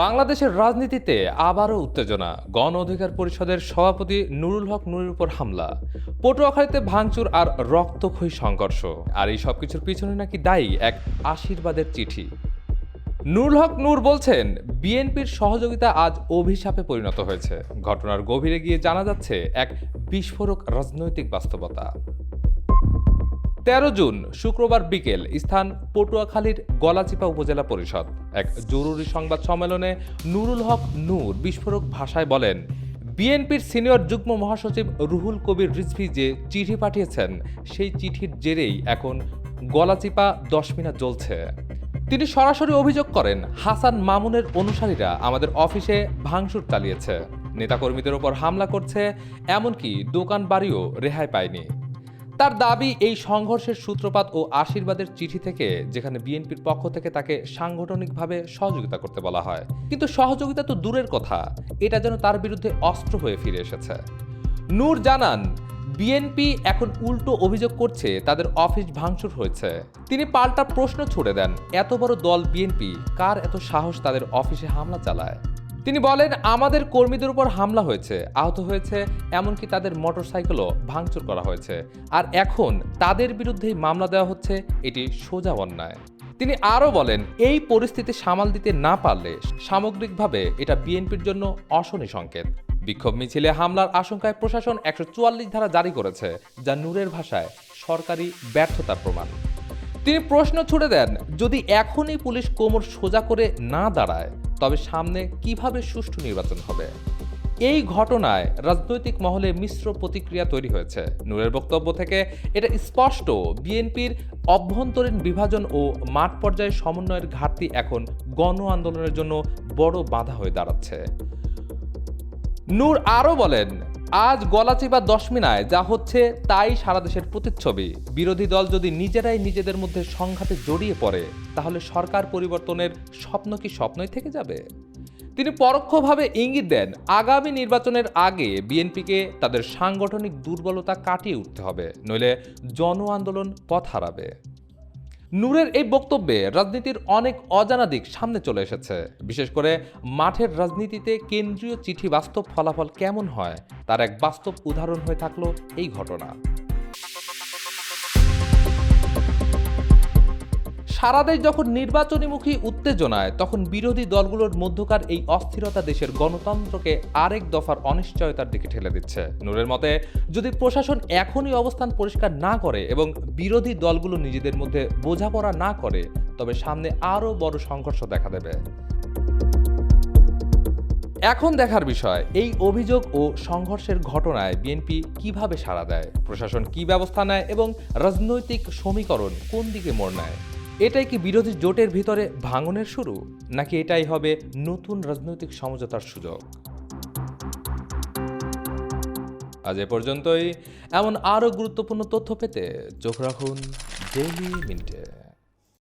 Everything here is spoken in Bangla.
বাংলাদেশের রাজনীতিতে আবারও উত্তেজনা। গণ অধিকার পরিষদের সভাপতি নুরুল হক নুরের উপর হামলা, পটুয়াখালীতে ভাঙচুর আর রক্তক্ষয়ী সংঘর্ষ। আর এই সবকিছুর পিছনে নাকি দায়ী এক আশীর্বাদের চিঠি। নুরুল হক নূর বলছেন, বিএনপির সহযোগিতা আজ অভিশাপে পরিণত হয়েছে। ঘটনার গভীরে গিয়ে জানা যাচ্ছে এক বিস্ফোরক রাজনৈতিক বাস্তবতা। 13 জুন শুক্রবার বিকেল, স্থান পটুয়াখালীর গলাচিপা উপজেলা পরিষদ। এক জরুরি সংবাদ সম্মেলনে নুরুল হক নূর বিস্ফোরক ভাষায় বলেন, বিএনপির সিনিয়র যুগ্ম মহাসচিব রুহুল কবির রিজভী যে চিঠি পাঠিয়েছেন, সেই চিঠির জেরেই এখন গলাচিপা দশমিনা জ্বলছে। তিনি সরাসরি অভিযোগ করেন, হাসান মামুনের অনুসারীরা আমাদের অফিসে ভাঙচুর চালিয়েছে, নেতাকর্মীদের ওপর হামলা করছে, এমনকি দোকান বাড়িও রেহাই পায়নি। তার দাবি, এই সংঘর্ষের সূত্রপাত ও আশীর্বাদের চিঠি থেকে, যেখানে বিএনপির পক্ষ থেকে তাকে সাংগঠনিকভাবে সহযোগিতা করতে বলা হয়। কিন্তু সহযোগিতা তো দূরের কথা, এটা যেন তার বিরুদ্ধে অস্ত্র হয়ে ফিরে এসেছে। নূর জানান, বিএনপি এখন উল্টো অভিযোগ করছে তাদের অফিস ভাঙচুর হয়েছে। তিনি পাল্টা প্রশ্ন ছুড়ে দেন, এত বড় দল বিএনপি, কার এত সাহস তাদের অফিসে হামলা চালায়? তিনি বলেন, আমাদের কর্মীদের উপর হামলা হয়েছে, আহত হয়েছে, এমনকি তাদের মোটরসাইকেলও ভাঙচুর করা হয়েছে। আর এখন তাদের বিরুদ্ধেই মামলা দেওয়া হচ্ছে, এটি সোজা অন্যায়। তিনি আরও বলেন, এই পরিস্থিতি সামাল দিতে না পারলে সামগ্রিকভাবে এটা বিএনপির জন্য অশনি সংকেত। বিক্ষোভ মিছিলে হামলার আশঙ্কায় প্রশাসন 144 ধারা জারি করেছে, যা নূরের ভাষায় সরকারি ব্যর্থতার প্রমাণ। তিনি প্রশ্ন ছুড়ে দেন, যদি এখনই পুলিশ কোমর সোজা করে না দাঁড়ায়, তবে সামনে কিভাবে সুষ্ঠু নির্বাচন হবে? এই ঘটনায় রাজনৈতিক মহলে মিশ্র প্রতিক্রিয়া তৈরি হয়েছে। নূরের বক্তব্য থেকে এটা স্পষ্ট, বিএনপির অভ্যন্তরীণ বিভাজন ও মাঠ পর্যায়ে সমন্বয়ের ঘাটতি এখন গণ আন্দোলনের জন্য বড় বাধা হয়ে দাঁড়াচ্ছে। নূর আরও বলেন, আজ গলাচিপা দশমিনায় যা হচ্ছে তাই সারা দেশের প্রতিচ্ছবি। বিরোধী দল যদি নিজেরাই নিজেদের মধ্যে সংঘাতে জড়িয়ে পড়ে, তাহলে সরকার পরিবর্তনের স্বপ্ন কি স্বপ্নই থেকে যাবে? তিনি পরোক্ষভাবে ইঙ্গিত দেন, আগামী নির্বাচনের আগে বিএনপিকে তাদের সাংগঠনিক দুর্বলতা কাটিয়ে উঠতে হবে, নইলে জন আন্দোলন পথ হারাবে। নূরের এই বক্তব্যে রাজনীতির অনেক অজানা দিক সামনে চলে এসেছে। বিশেষ করে মাঠের রাজনীতিতে কেন্দ্রীয় চিঠি বাস্তব ফলাফল কেমন হয়, তার এক বাস্তব উদাহরণ হয়ে থাকলো এই ঘটনা। সারা দেশ যখন নির্বাচনীমুখী উত্তেজনায়, তখন বিরোধী দলগুলোর মধ্যকার এই অস্থিরতা দেশের গণতন্ত্রকে আরেক দফার অনিশ্চয়তার দিকে ঠেলে দিচ্ছে। নূরের মতে, যদি প্রশাসন এখনই অবস্থান পরিষ্কার না করে এবং বিরোধী দলগুলো নিজেদের মধ্যে বোঝাপড়া না করে, তবে সামনে আরও বড় সংঘর্ষ দেখা দেবে। এখন দেখার বিষয়, এই অভিযোগ ও সংঘর্ষের ঘটনায় বিএনপি কিভাবে সাড়া দেয়, প্রশাসন কি ব্যবস্থা নেয় এবং রাজনৈতিক সমীকরণ কোন দিকে মোড় নেয়। এটাই কি বিরোধী জোটের ভিতরে ভাঙনের শুরু, নাকি এটাই হবে নতুন রাজনৈতিক সমঝোতার সুযোগ? আজ এ পর্যন্তই। এমন আরও গুরুত্বপূর্ণ তথ্য পেতে চোখ রাখুন ডেইলি মিনিটে।